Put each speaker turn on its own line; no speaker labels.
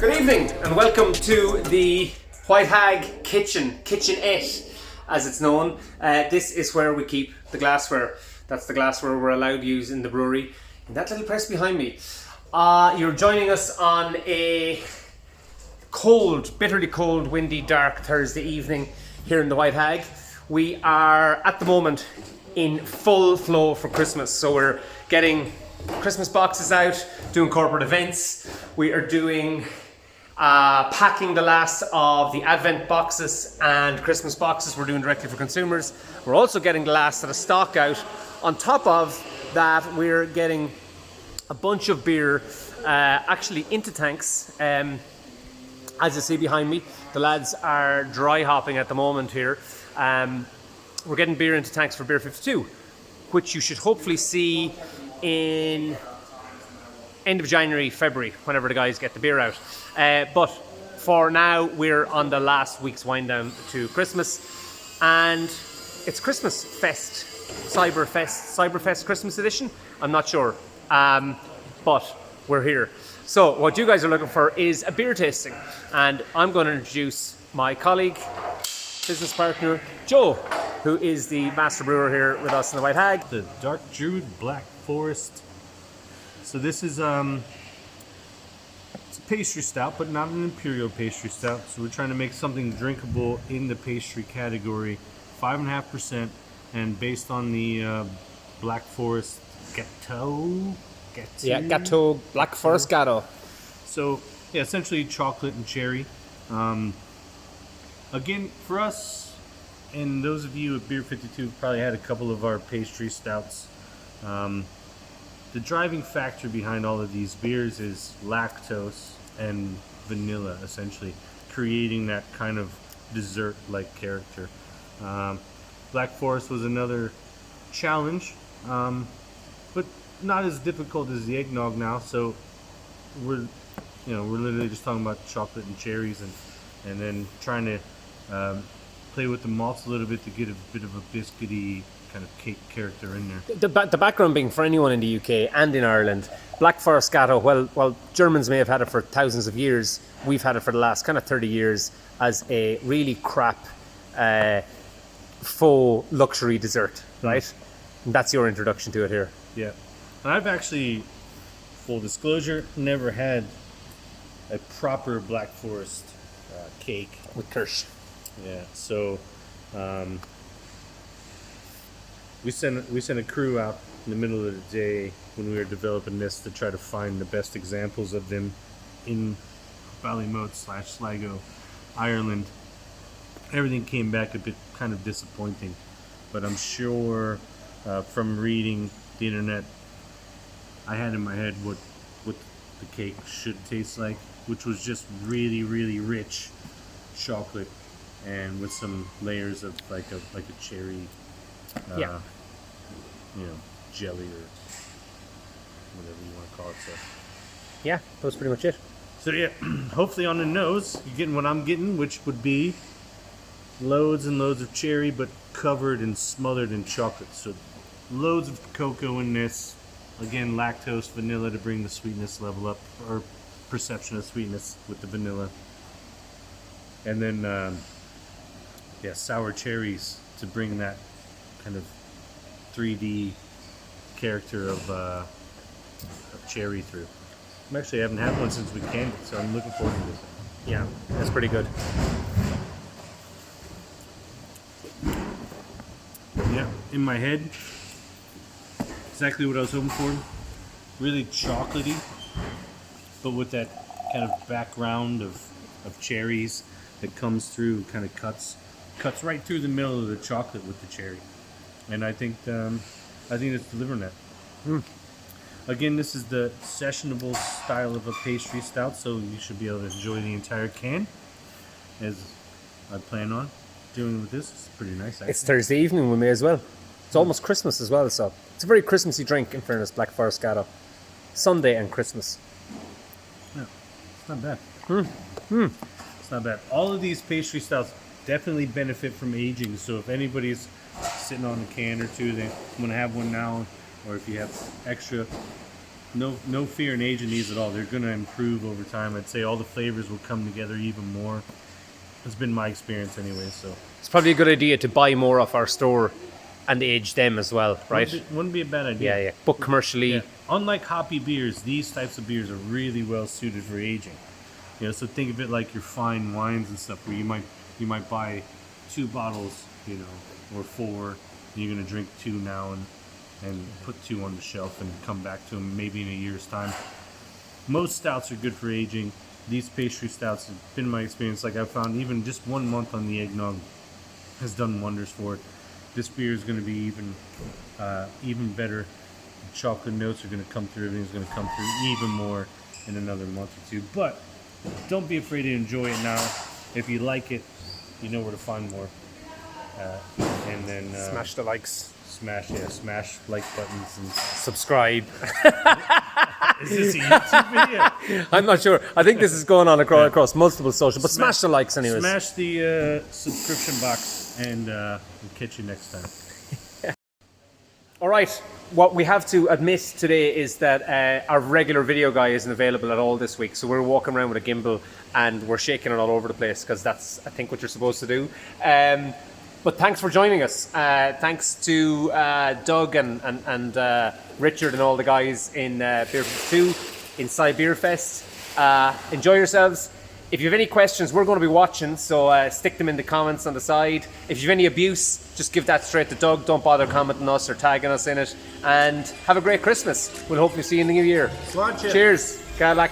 Good evening and welcome to the Whitehag kitchenette as it's known. This is where we keep the glassware. That's the glassware we're allowed to use in the brewery. And that little press behind me. You're joining us on a cold, bitterly cold, windy, dark Thursday evening here in the Whitehag. We are at the moment in full flow for Christmas, so we're getting Christmas boxes out, doing corporate events. We are doing packing the last of the Advent boxes and Christmas boxes we're doing directly for consumers. We're also getting the last of the stock out. On top of that, we're getting a bunch of beer actually into tanks. As you see behind me, the lads are dry hopping at the moment here. We're getting beer into tanks for Beer 52, which you should hopefully see in end of January, February, whenever the guys get the beer out. But for now, we're on the last week's wind down to Christmas, and it's Christmas Fest, Cyberfest Christmas edition. I'm not sure, but we're here. So what you guys are looking for is a beer tasting, and I'm going to introduce my colleague, business partner, Joe, who is the master brewer here with us in the Whitehag.
The Dark Druid Black Forest. So this is it's a pastry stout, but not an imperial pastry stout. So we're trying to make something drinkable in the pastry category, 5.5%, and based on the Black Forest Gateux.
Yeah, Gateux, Black Forest Gateux.
So yeah, essentially chocolate and cherry. Again, for us, and those of you at Beer 52 probably had a couple of our pastry stouts. The driving factor behind all of these beers is lactose and vanilla, essentially, creating that kind of dessert-like character. Black Forest was another challenge, but not as difficult as the eggnog now. So we're literally just talking about chocolate and cherries, and then trying to play with the malts a little bit to get a bit of a biscuity kind of cake character in there.
The background being, for anyone in the UK and in Ireland, Black Forest Gateux, well, Germans may have had it for thousands of years. We've had it for the last kind of 30 years as a really crap faux luxury dessert, right? And that's your introduction to it here.
Yeah. And I've actually, full disclosure, never had a proper Black Forest cake.
With kirsch.
Yeah, so we sent a crew out in the middle of the day when we were developing this to try to find the best examples of them in Ballymote/Sligo, Ireland. Everything came back a bit kind of disappointing, but I'm sure from reading the internet, I had in my head what the cake should taste like, which was just really, really rich chocolate and with some layers of like a cherry jelly or whatever you want to call it. So
Yeah, that was pretty much it.
So yeah, hopefully on the nose you're getting what I'm getting, which would be loads and loads of cherry, but covered and smothered in chocolate. So loads of cocoa in this. Again, lactose, vanilla to bring the sweetness level up, or perception of sweetness with the vanilla. And then sour cherries to bring that kind of 3D character of cherry through. I haven't had one since we canned it, so I'm looking forward to this.
Yeah, that's pretty good.
Yeah, in my head, exactly what I was hoping for. Really chocolatey, but with that kind of background of cherries that comes through and kind of cuts right through the middle of the chocolate with the cherry. And I think it's delivering that. Again, this is the sessionable style of a pastry stout, so you should be able to enjoy the entire can, as I plan on doing with this. It's pretty nice, actually.
It's Thursday evening, we may as well. It's almost Christmas as well, so it's a very Christmassy drink, in fairness, Black Forest Gateux. Sunday and Christmas.
Yeah, it's not bad. It's not bad. All of these pastry stouts definitely benefit from aging, so if anybody's sitting on a can or two, they want to have one now, or if you have extra no fear in aging these at all. They're going to improve over time. I'd say all the flavors will come together even more. It's been my experience anyway. So
It's probably a good idea to buy more off our store and age them as well, right?
wouldn't be a bad idea.
Yeah. But commercially,
Yeah. Unlike hoppy beers, these types of beers are really well suited for aging. You know, so think of it like your fine wines and stuff, where you might buy 2 bottles, you know, or 4, and you're gonna drink 2 now and put 2 on the shelf and come back to them maybe in a year's time. Most stouts are good for aging. These pastry stouts have been my experience. Like I've found even just 1 month on the eggnog has done wonders for it. This beer is going to be even better. The chocolate notes are going to come through. Everything's going to come through even more in another month or 2. But don't be afraid to enjoy it now. If you like it, you know where to find more. And then
smash the likes,
smash like buttons and
subscribe.
Is this a YouTube video?
I'm not sure. I think this is going on across multiple social, but smash the likes anyways.
Smash the subscription box, and we'll catch you next time.
All right. What we have to admit today is that our regular video guy isn't available at all this week. So we're walking around with a gimbal and we're shaking it all over the place because that's, I think, what you're supposed to do. But thanks for joining us. Thanks to Doug and Richard and all the guys in Beer 52 inside Beer Fest. Enjoy yourselves. If you have any questions, we're going to be watching, so stick them in the comments on the side. If you have any abuse, just give that straight to Doug. Don't bother commenting us or tagging us in it. And have a great Christmas. We'll hopefully see you in the new year.
Slán.
Cheers. Gadlack.